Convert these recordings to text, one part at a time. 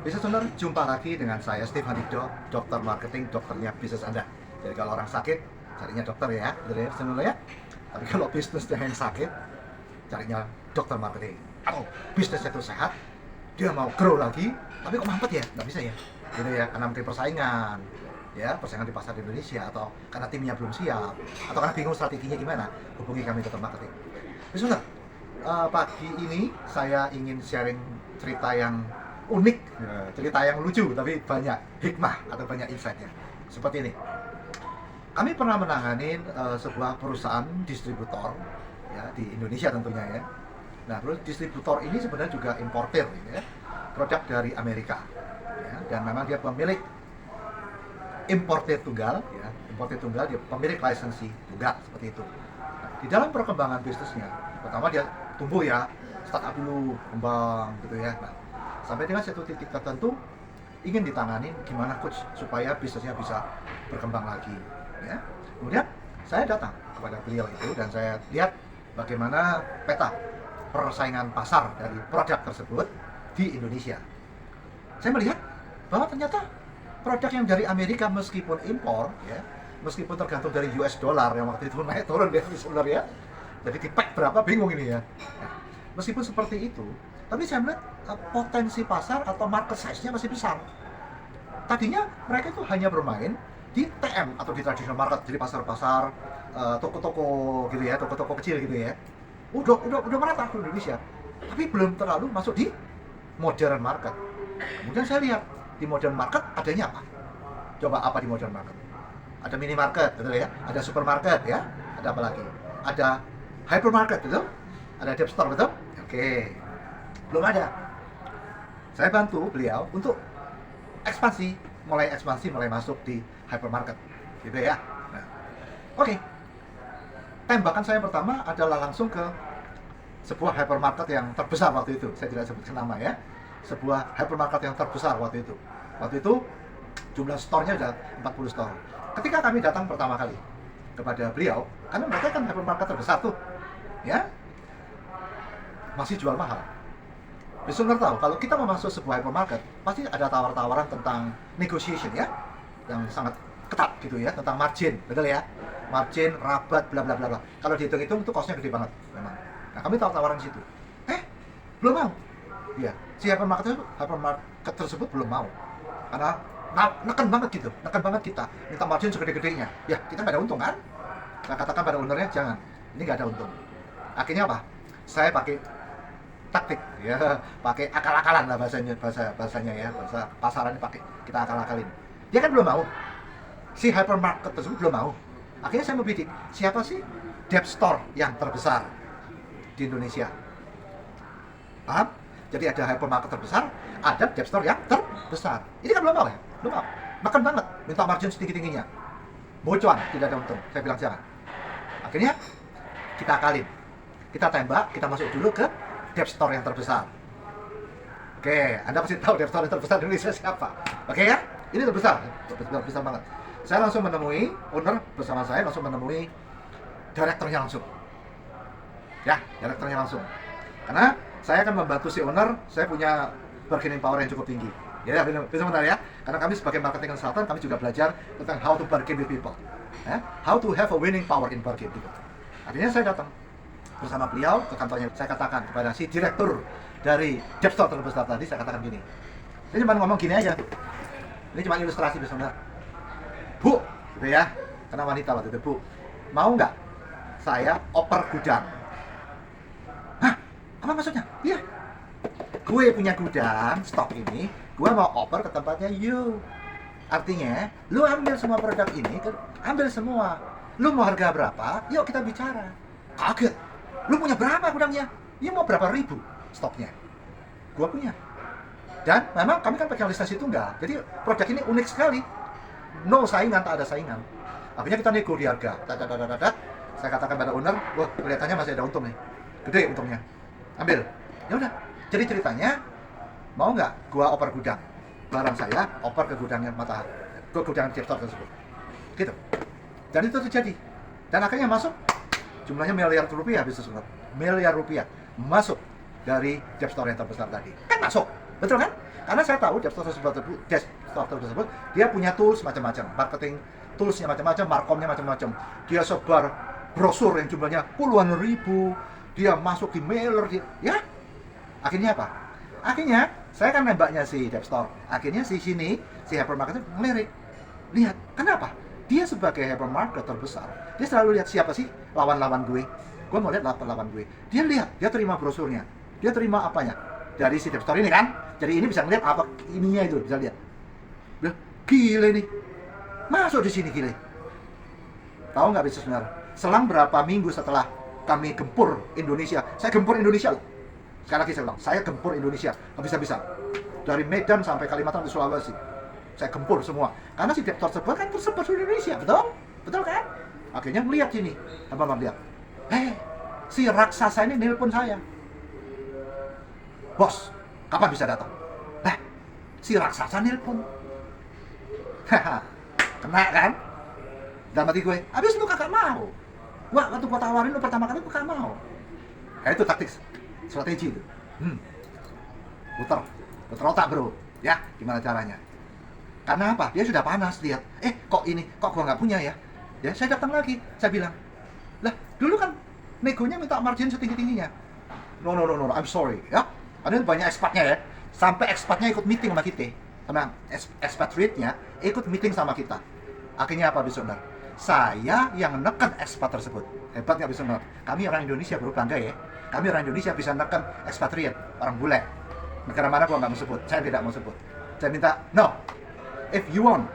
Business Owner, jumpa lagi dengan saya Steve Handikdo, dokter marketing, dokternya bisnis Anda. Jadi kalau orang sakit, carinya dokter ya, betul ya, Business Owner ya. Tapi kalau bisnisnya yang sakit, carinya dokter marketing. Atau bisnisnya itu sehat, dia mau grow lagi, tapi kok mampet ya? Nggak bisa ya, gitu ya, karena mungkin persaingan, ya, persaingan di pasar di Indonesia, atau karena timnya belum siap, atau karena bingung strateginya gimana, hubungi kami dokter marketing. Business Owner, pagi ini saya ingin sharing cerita yang unik, ya, cerita yang lucu tapi banyak hikmah atau banyak insight-nya. Seperti ini, kami pernah menangani sebuah perusahaan distributor ya, di Indonesia tentunya ya. Nah, terus distributor ini sebenarnya juga importer ya, produk dari Amerika ya, dan memang dia pemilik importer tunggal ya, importer tunggal, dia pemilik lisensi tunggal seperti itu. Nah, di dalam perkembangan bisnisnya, pertama dia tumbuh ya, startup dulu, kembang gitu ya. Nah, sampai dengan satu titik tertentu ingin ditangani gimana coach supaya bisnisnya bisa berkembang lagi ya. Kemudian saya datang kepada beliau itu dan saya lihat bagaimana peta persaingan pasar dari produk tersebut di Indonesia. Saya melihat bahwa ternyata produk yang dari Amerika meskipun impor ya, meskipun tergantung dari US dollar yang waktu itu naik turun ya sebenarnya, jadi di pack berapa bingung ini ya. Nah, meskipun seperti itu, tapi saya melihat potensi pasar atau market size-nya masih besar. Tadinya mereka itu hanya bermain di TM atau di traditional market, jadi pasar-pasar, toko-toko gitu ya, toko-toko kecil gitu ya. Udah merata ke Indonesia, tapi belum terlalu masuk di modern market. Kemudian saya lihat di modern market adanya apa? Coba apa di modern market? Ada minimarket, betul ya? Ada supermarket ya? Ada apa lagi? Ada hypermarket, betul? Ada dep store, betul? Oke. Belum ada. Saya bantu beliau untuk ekspansi, mulai masuk di hypermarket, gitu ya. Nah, oke. Tembakan saya pertama adalah langsung ke sebuah hypermarket yang terbesar waktu itu. Saya tidak sebutkan nama ya. Sebuah hypermarket yang terbesar waktu itu. Waktu itu jumlah store-nya sudah 40 store. Ketika kami datang pertama kali kepada beliau, karena mereka kan hypermarket terbesar tuh, ya, masih jual mahal. Listener tahu, kalau kita mau masuk sebuah hypermarket, pasti ada tawar-tawaran tentang negotiation ya, yang sangat ketat gitu ya, tentang margin, betul ya? Margin, rabat, bla bla bla bla. Kalau dihitung-hitung itu cost-nya gede banget, memang. Nah, kami tahu tawaran di situ. Belum mau. Iya, si hypermarket tersebut belum mau. Karena neken banget gitu, neken banget kita, minta margin segede-gedenya. Ya, kita nggak ada untung kan? Saya katakan pada ownernya, jangan, ini nggak ada untung. Akhirnya apa? Saya pakai taktik ya, pakai akal-akalan lah bahasanya ya, bahasa pasarannya pakai kita akal-akalin. Dia kan belum mau, si hypermarket tersebut belum mau. Akhirnya saya membidik siapa sih dep store yang terbesar di Indonesia, paham? Jadi ada hypermarket terbesar, ada dep store yang terbesar. Ini kan belum mau ya, belum mau, makan banget, minta margin setinggi-tingginya, bocuan, tidak ada untung. Saya bilang jangan. Akhirnya kita akalin, kita tembak, kita masuk dulu ke dep store yang terbesar. Oke, Anda pasti tahu dep store yang terbesar di Indonesia siapa. Oke ya, ini terbesar banget. Saya langsung menemui owner, bersama saya langsung menemui direkturnya langsung. Ya, direkturnya langsung. Karena saya akan membantu si owner, saya punya bargaining power yang cukup tinggi. Ya, bisa benar ya. Karena kami sebagai marketing consultant, kami juga belajar tentang how to bargain with people. Ya, how to have a winning power in bargain. Artinya saya datang bersama beliau ke kantornya. Saya katakan kepada si direktur dari dep store terbesar tadi, saya katakan gini. Ini cuma ngomong gini aja. Ini cuma ilustrasi sebenarnya. Bu, gitu ya. Karena wanita waktu itu, Bu, mau nggak saya oper gudang? Hah? Apa maksudnya? Iya. Gue punya gudang, stok ini, gue mau oper ke tempatnya you. Artinya, lu ambil semua produk ini, ambil semua. Lu mau harga berapa? Yuk kita bicara. Kaget. Lu punya berapa gudangnya? Ya mau berapa ribu stoknya? Gua punya. Dan memang kami kan pakai lisensi tunggal. Jadi produk ini unik sekali. No saingan, tak ada saingan. Akhirnya kita nego di harga. Saya katakan pada owner, wah kelihatannya masih ada untung nih. Gede untungnya. Ambil. Ya udah. Jadi ceritanya, mau nggak gua oper gudang? Barang saya oper ke gudangnya Matahari, ke gudang dep store tersebut. Gitu. Dan itu terjadi. Dan akhirnya masuk jumlahnya miliar rupiah, miliar rupiah masuk dari dep store yang terbesar tadi. Kan masuk. Betul kan? Karena saya tahu desk dokter tersebut dia punya tools macam-macam, marketing toolsnya macam-macam, markomnya macam-macam. Dia sebar brosur yang jumlahnya puluhan ribu, dia masuk di mailer, ya. Akhirnya apa? Akhirnya saya kan nembaknya si Dev Store. Akhirnya si hypermarket ngelirik. Lihat, kenapa? Dia sebagai hypermarket terbesar, dia selalu lihat siapa sih lawan-lawan gue. Gue mau lihat lawan gue. Dia lihat, dia terima brosurnya, dia terima apanya dari si Dev Store ini kan. Jadi ini bisa ngeliat apa ininya itu, bisa lihat. Loh, gile nih, masuk di sini gile. Tahu nggak bisa sebenarnya? Selang berapa minggu setelah kami gempur Indonesia, saya gempur Indonesia loh. Sekali lagi saya ulang, saya gempur Indonesia, habis-habisan. Dari Medan sampai Kalimantan ke Sulawesi, saya gempur semua. Karena si Dev tersebut kan tersebar di Indonesia, betul? Betul kan? Akhirnya melihat sini, apa lihat? Si raksasa ini nelpon saya. Bos, kapan bisa datang? Si raksasa nelpon. Kena kan? Dalam hati gue, abis lu kagak mau. Wah, waktu gua tawarin lu pertama kali gua kagak mau. Itu taktik, strategi itu. Puter otak bro. Ya, gimana caranya? Karena apa? Dia sudah panas lihat. Kok gua nggak punya ya? Ya, saya datang lagi. Saya bilang, lah dulu kan negonya minta margin setinggi-tingginya. No, I'm sorry. Ya, ada banyak ekspatnya ya. Sampai ekspatnya ikut meeting sama kita, sama expatriate-nya ikut meeting sama kita. Akhirnya apa Bisonar? Saya yang neken ekspat tersebut. Hebat nggak Bisonar? Kami orang Indonesia bro, bangga ya. Kami orang Indonesia bisa neken expatriate, orang bule. Negara mana gua nggak mau sebut, saya tidak mau sebut. Saya minta, no, if you want,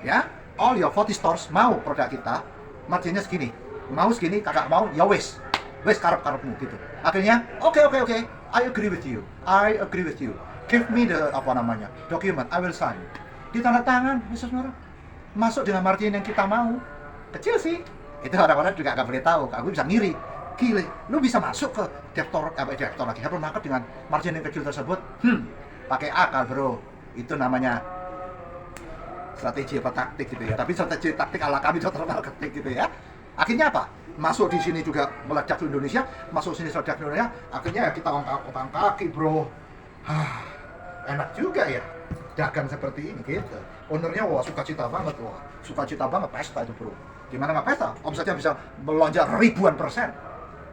ya, all your 40 stores mau produk kita, marginnya segini. Mau segini, kakak mau, ya wes karep-karepmu gitu. Akhirnya, oke, I agree with you. Give me the document, I will sign. Ditanda tangan, bisa sebenarnya masuk dengan margin yang kita mau. Kecil sih, itu orang-orang juga gak boleh tahu. Aku bisa ngiri, gile, lu bisa masuk ke direktor lagi hypermarket dengan margin yang kecil tersebut. Pakai akal bro, itu namanya strategi apa taktik gitu ya. Tapi strategi taktik ala kami dokter marketing gitu ya. Akhirnya apa? Masuk di sini juga meledak di Indonesia, masuk sini meledak di Indonesia. Akhirnya kita angkat kaki bro. Enak juga ya dagang seperti ini gitu. Ownernya sukacita banget, pesta itu bro. Gimana nggak pesta? Omsetnya bisa melonjak ribuan persen.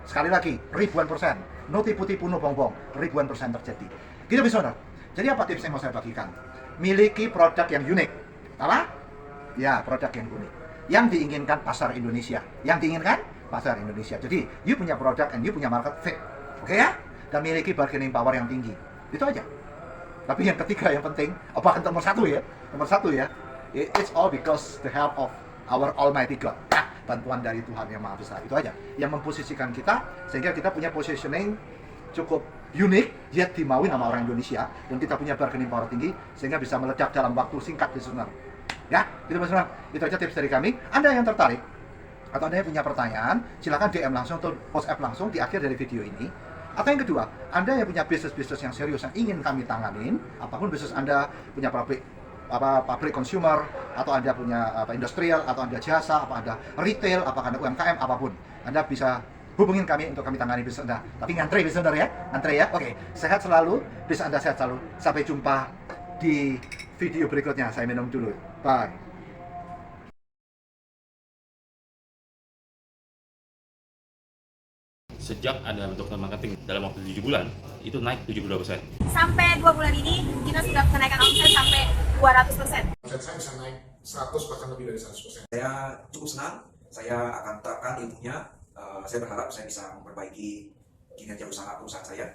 Sekali lagi, ribuan persen. No tipu-tipu, no bongbong. Ribuan persen terjadi. Gitu bisa. Jadi apa tips yang mau saya bagikan? Miliki produk yang unik. Apa? Ya, produk yang unik. Yang diinginkan pasar Indonesia. Jadi, you punya produk and you punya market fit. Oke ya? Dan miliki bargaining power yang tinggi. Itu aja. Tapi yang ketiga yang penting, apakah nomor satu ya, it's all because the help of our Almighty God. Bantuan dari Tuhan yang Maha Besar. Itu aja yang memposisikan kita sehingga kita punya positioning cukup unik, yet dimauin sama orang Indonesia, dan kita punya bargaining power tinggi sehingga bisa meledak dalam waktu singkat di sana. Ya, itu Mas. Itu aja tips dari kami. Anda yang tertarik atau Anda yang punya pertanyaan, silakan DM langsung atau WhatsApp langsung di akhir dari video ini. Atau yang kedua, Anda yang punya bisnis yang serius yang ingin kami tanganin, apapun bisnis Anda, punya pabrik consumer, atau Anda punya industrial, atau Anda jasa, apa Anda retail, apakah Anda UMKM, apapun, Anda bisa hubungin kami untuk kami tangani bisnis Anda. Tapi ngantri bisnis Anda ya, Oke, sehat selalu, bisnis Anda sehat selalu. Sampai jumpa di video berikutnya. Saya minum dulu. Bye. Sejak ada dokter marketing dalam waktu 7 bulan, itu naik 72%. Sampai 2 bulan ini, kita sudah kenaikan omset sampai 200%. Omset saya bisa naik 100 bahkan lebih dari 100%. Saya cukup senang, saya akan terapkan ilmunya. Saya berharap saya bisa memperbaiki kinerja perusahaan saya.